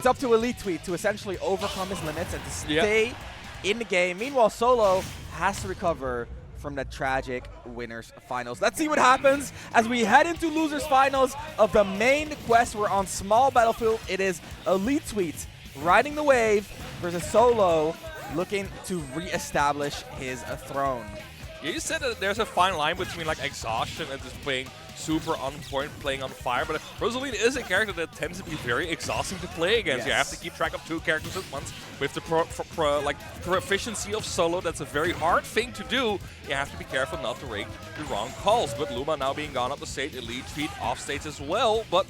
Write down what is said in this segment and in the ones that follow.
It's up to Elitetweet to essentially overcome his limits and to stay in the game. Meanwhile, Solo has to recover from the tragic winners finals. Let's see what happens as we head into losers finals of the main quest. We're on small battlefield. It is Elitetweet riding the wave versus Solo looking to re-establish his throne. Yeah, you said that there's a fine line between like exhaustion and just playing super on point, playing on fire, but Rosalina is a character that tends to be very exhausting to play against. You have to keep track of two characters at once. With the proficiency of Solo, that's a very hard thing to do. You have to be careful not to make the wrong calls. But Luma now being gone up the stage, Elitetweet off stage as well, but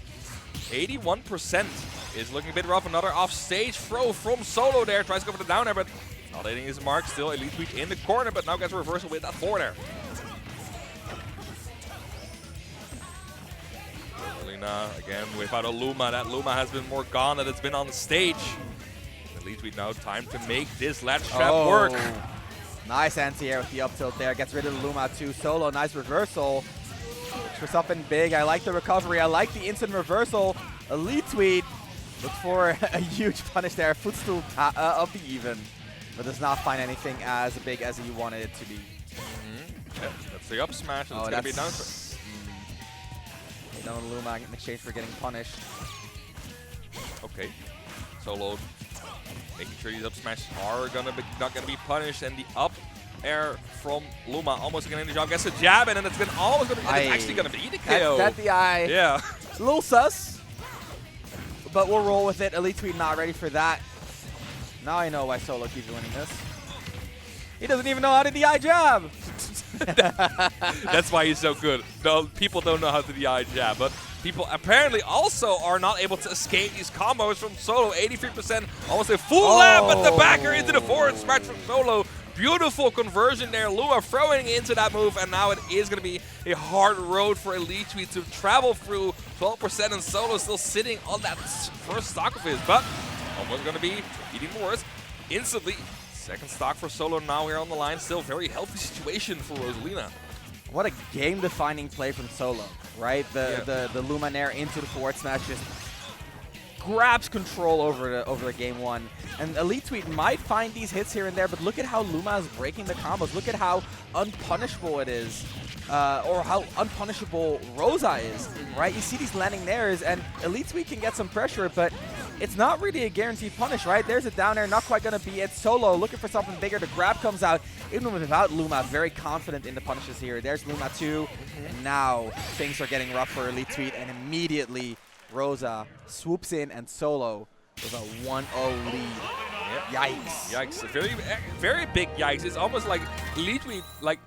81% is looking a bit rough. Another off stage throw from Solo there, tries to go for the down air, but not hitting his mark. Still Elitetweet in the corner, but now gets a reversal with that forward air. Rosalina again without a Luma. That Luma has been more gone than it's been on the stage. Elitetweet now time to make this latch trap work. Nice anti-air with the up tilt there. Gets rid of the Luma too. Solo, nice reversal. For something big. I like the recovery. I like the instant reversal. Elitetweet look for a huge punish there. Footstool of the even. But does not find anything as big as he wanted it to be. Yep, that's the up smash. And it's going to be down. Down Luma in exchange for getting punished. Okay. Solo making sure these up smashes are not gonna be punished, and the up air from Luma almost getting the job. Gets a jab, and then it's actually gonna be the KO. That's the eye. Yeah. It's a little sus, but we'll roll with it. Elitetweet not ready for that. Now I know why Solo keeps winning this. He doesn't even know how to DI jab. That's why he's so good. No, people don't know how to DI jab, but people apparently also are not able to escape these combos from Solo. 83%, almost a full lap, but the backer into the forward smash from Solo. Beautiful conversion there. Luma throwing into that move, and now it is going to be a hard road for Elitetweet to travel through. 12%, and Solo still sitting on that first stock of his, but almost going to be eating the worst instantly. Second stock for Solo now here on the line. Still very healthy situation for Rosalina. What a game-defining play from Solo, right? The Luminaire into the forward smash just grabs control over the game one. And Elitetweet might find these hits here and there, but look at how Luma is breaking the combos. Look at how unpunishable it is, or how unpunishable Rosa is, right? You see these landing nairs, and Elitetweet can get some pressure, but it's not really a guaranteed punish, right? There's a down air, not quite going to be it. Solo looking for something bigger. The grab comes out, even without Luma, very confident in the punishes here. There's Luma too, and now things are getting rough for Elitetweet, and immediately Rosa swoops in, and Solo with a 1-0 lead. Yep. Yikes. Yikes. Very big yikes. It's almost like Elitetweet,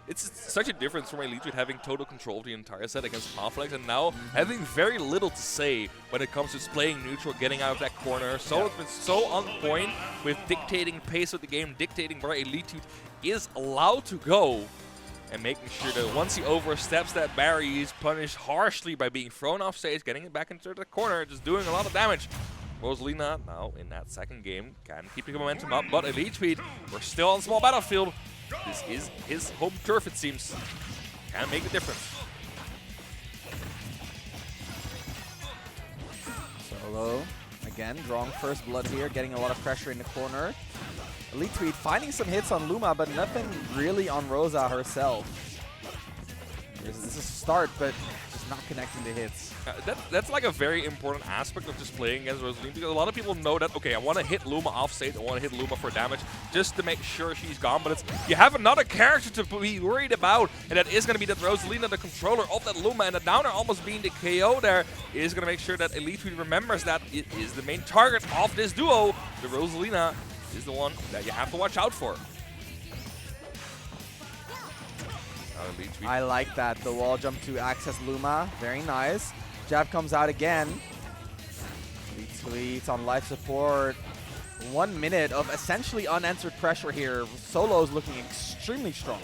it's such a difference from Elitetweet having total control of the entire set against Conflict, and now having very little to say when it comes to playing neutral, getting out of that corner. Solo's been so on point with dictating pace of the game, dictating where Elitetweet is allowed to go, and making sure that once he oversteps that barrier, he's punished harshly by being thrown off stage, getting it back into the corner, just doing a lot of damage. Rosalina now in that second game can keep the momentum up, but Elitetweet, we're still on small battlefield. This is his home turf, it seems. Can make the difference. Solo again drawing first blood here, getting a lot of pressure in the corner. Elitetweet finding some hits on Luma, but nothing really on Rosa herself. This is a start, but just not connecting the hits. That's like a very important aspect of just playing against Rosalina, because a lot of people know that, okay, I want to hit Luma off stage, I want to hit Luma for damage just to make sure she's gone, but you have another character to be worried about, and that is going to be that Rosalina, the controller of that Luma, and the downer almost being the KO there is going to make sure that Elitetweet remembers that it is the main target of this duo. The Rosalina is the one that you have to watch out for. I like that. The wall jump to access Luma. Very nice. Jab comes out again. Elitetweet on life support. 1 minute of essentially unanswered pressure here. Solo's looking extremely strong.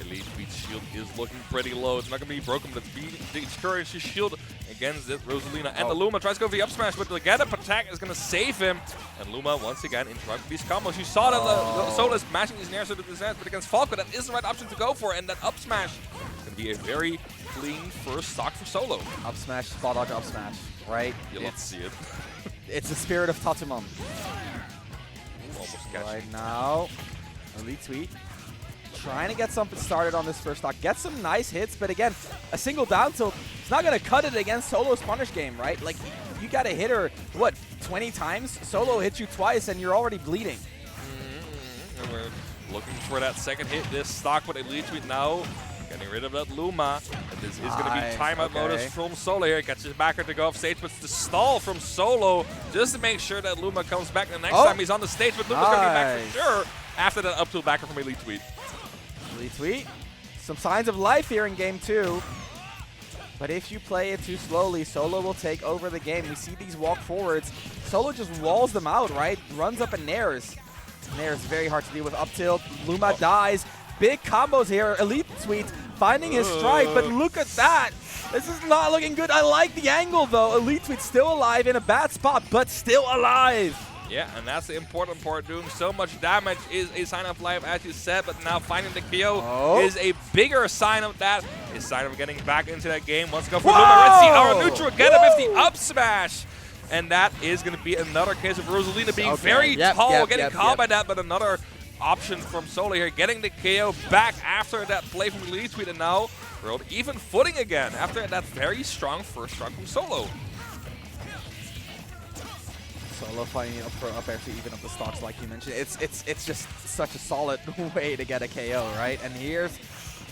Elitetweet's shield is looking pretty low. It's not going to be broken, but it's discouraged his shield against it. Rosalina and the Luma tries to go for the up smash, but the get-up attack is going to save him. And Luma once again interrupting these combos. You saw that the Solo is mashing these nairs to the descent, but against Falco, that is the right option to go for. And that up smash is going to be a very clean first stock for Solo. Up smash, spot dodge, up smash, right? You love to see it. It's the spirit of Tatumon. Almost catch. Right now, Elitetweet trying to get something started on this first stock. Get some nice hits, but again, a single down tilt, it's not going to cut it against Solo's punish game, right? Like, you got to hit her, what, 20 times? Solo hits you twice, and you're already bleeding. And we're looking for that second hit. This stock with Elitetweet now getting rid of that Luma. And this is going to be timeout modus from Solo here. Gets his backer to go off stage, but it's the stall from Solo just to make sure that Luma comes back the next time he's on the stage. But Luma's going to be back for sure after that up tilt backer from Elitetweet. Elitetweet, some signs of life here in game 2. But if you play it too slowly, Solo will take over the game. We see these walk forwards. Solo just walls them out, right? Runs up and nairs. Nair's very hard to deal with. Up tilt, Luma dies. Big combos here. Elitetweet finding his strike, but look at that. This is not looking good. I like the angle, though. Elitetweet still alive in a bad spot, but still alive. Yeah, and that's the important part. Doing so much damage is a sign of life, as you said, but now finding the KO is a bigger sign of that. A sign of getting back into that game. Let's go for Luma. Let's see our neutral get him with the up smash. And that is going to be another case of Rosalina being very tall, getting caught by that, but another option from Solo here, getting the KO back after that play from Elitetweet, and now we're on even footing again after that very strong first strike from Solo. Solo finding up for up air to even up the stocks, like you mentioned. It's just such a solid way to get a KO, right? And here's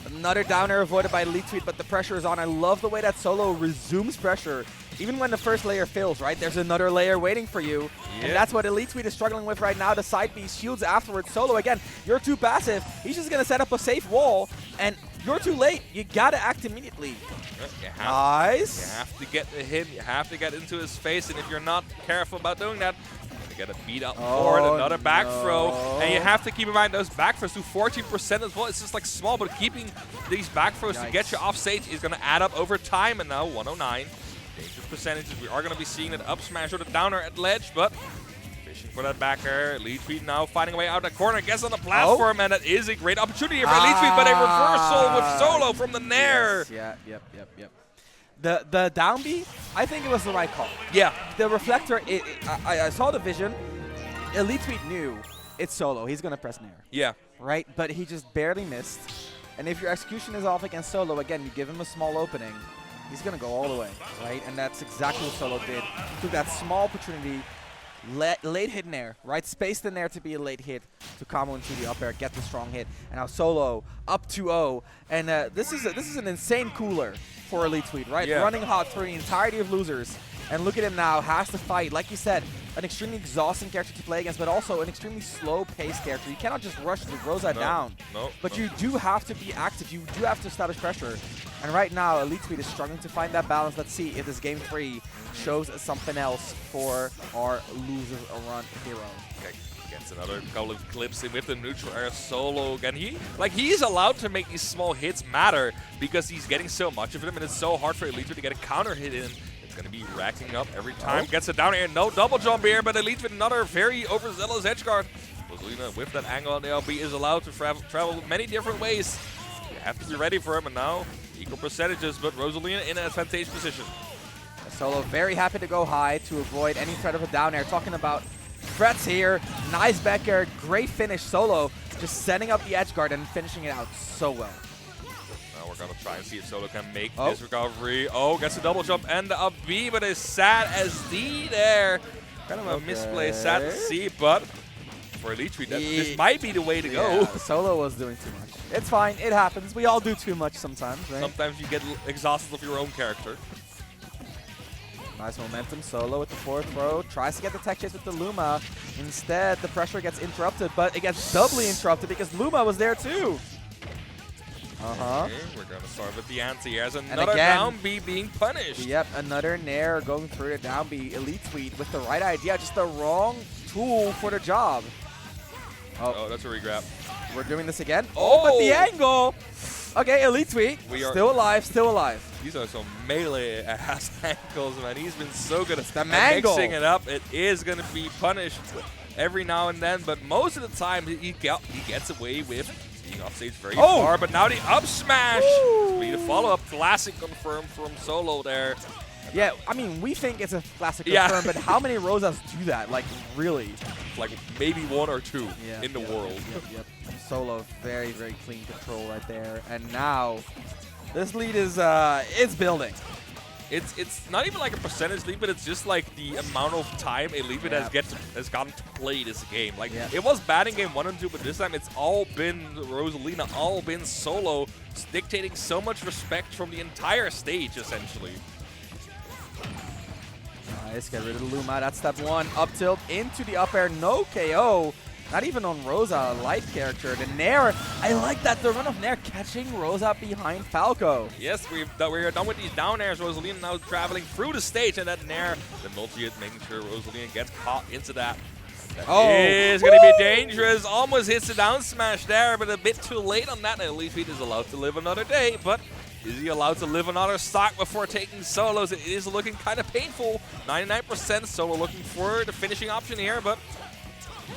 another down air avoided by Elitetweet, but the pressure is on. I love the way that Solo resumes pressure. Even when the first layer fails, right? There's another layer waiting for you. And that's what Elitetweet is struggling with right now. The side B shields afterwards. Solo, again, you're too passive. He's just going to set up a safe wall, and you're too late. You got to act immediately. Nice. You have to get to him. You have to get into his face, and if you're not careful about doing that, you're going to beat up forward, another back throw. And you have to keep in mind those back throws do 14% as well. It's just like small, but keeping these back throws to get you off stage is going to add up over time. And now 109. Dangerous percentages. We are going to be seeing an up smash or the downer at ledge, but fishing for that backer. Elitetweet now finding a way out that corner. Gets on the platform, and that is a great opportunity for Elitetweet, but a reversal with Solo from the Nair. Yes, yep. The down B, I think it was the right call. Yeah. The reflector, I saw the vision. Elitetweet knew it's Solo. He's going to press Nair. Yeah. Right? But he just barely missed. And if your execution is off against Solo, again, you give him a small opening. He's going to go all the way, right? And that's exactly what Solo did. Took that small opportunity, late hit Nair, right? Spaced the Nair to be a late hit to combo into the up air, get the strong hit. And now Solo up 2-0. And this is an insane cooler for Elitetweet, right? Yeah. Running hot through the entirety of losers. And look at him now, has to fight. Like you said, an extremely exhausting character to play against, but also an extremely slow-paced character. You cannot just rush the Rosa down. But you do have to be active. You do have to establish pressure. And right now, Elitetweet is struggling to find that balance. Let's see if this game 3 shows something else for our losers run hero. Okay. Gets another couple of clips in with the neutral air Solo again. He's allowed to make these small hits matter because he's getting so much of them, and it's so hard for Elitetweet to get a counter hit in. Going to be racking up every time. Gets it down here. No double jump here, but Elitetweet another very overzealous edge guard. Rosalina with that angle on the LB is allowed to travel many different ways. You have to be ready for him, and now equal percentages, but Rosalina in an advantageous position. Solo very happy to go high to avoid any threat of a down air. Talking about threats here. Nice back air. Great finish. Solo just setting up the edge guard and finishing it out so well. We're going to try and see if Solo can make this recovery. Gets a double jump and a B, but a sad SD there. Kind of a misplay, sad to see, but for Elitetweet, this might be the way to go. Solo was doing too much. It's fine. It happens. We all do too much sometimes, right? Sometimes you get exhausted of your own character. Nice momentum. Solo with the forward throw. Tries to get the tech chase with the Luma. Instead, the pressure gets interrupted, but it gets doubly interrupted because Luma was there too. Okay, we're going to start with the anti as another down B being punished. Yep, another Nair going through the down B. Elitetweet with the right idea, just the wrong tool for the job. Oh, that's a regrab. We're doing this again. But the angle. Okay, Elitetweet, still alive, still alive. These are some melee ass angles, man. He's been so good at mixing it up. It is going to be punished every now and then, but most of the time he gets away with being off stage very far. But now the up smash. We need a follow-up classic confirmed from Solo there. Yeah, I mean, we think it's a classic confirm, but how many Rosas do that? Like, really? Like, maybe 1 or 2 in the world. Yep. Solo, very, very clean control right there. And now, this lead is it's building. It's not even like a percentage lead, but it's just like the amount of time Elitetweet has gotten to play this game. Like, it was bad in game 1 and 2, but this time it's all been Rosalina, all been Solo, dictating so much respect from the entire stage, essentially. Nice, get rid of the Luma. That's step 1. Up tilt into the up air. No KO. Not even on Rosa, a light character. The Nair, I like that. The run of Nair catching Rosa behind Falco. Yes, we're done with these down airs. Rosalina now traveling through the stage, and that Nair, the multi-hit, making sure Rosalina gets caught into that. That is going to be dangerous. Almost hits the down smash there, but a bit too late on that. Elitetweet is allowed to live another day, but is he allowed to live another stock before taking solos? It is looking kind of painful. 99% Solo looking for the finishing option here, but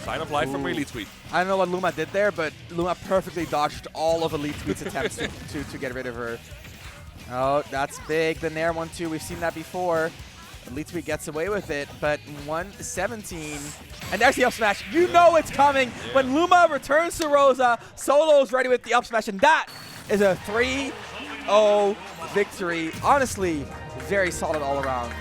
sign of life from Elitetweet. I don't know what Luma did there, but Luma perfectly dodged all of Elitetweet's attempts to get rid of her. Oh, that's big. The Nair 1-2. We've seen that before. Elitetweet gets away with it, but 117. And there's the up smash. You know it's coming. When Luma returns to Rosa, Solo's ready with the up smash, and that is a 3-0 victory. Honestly, very solid all around.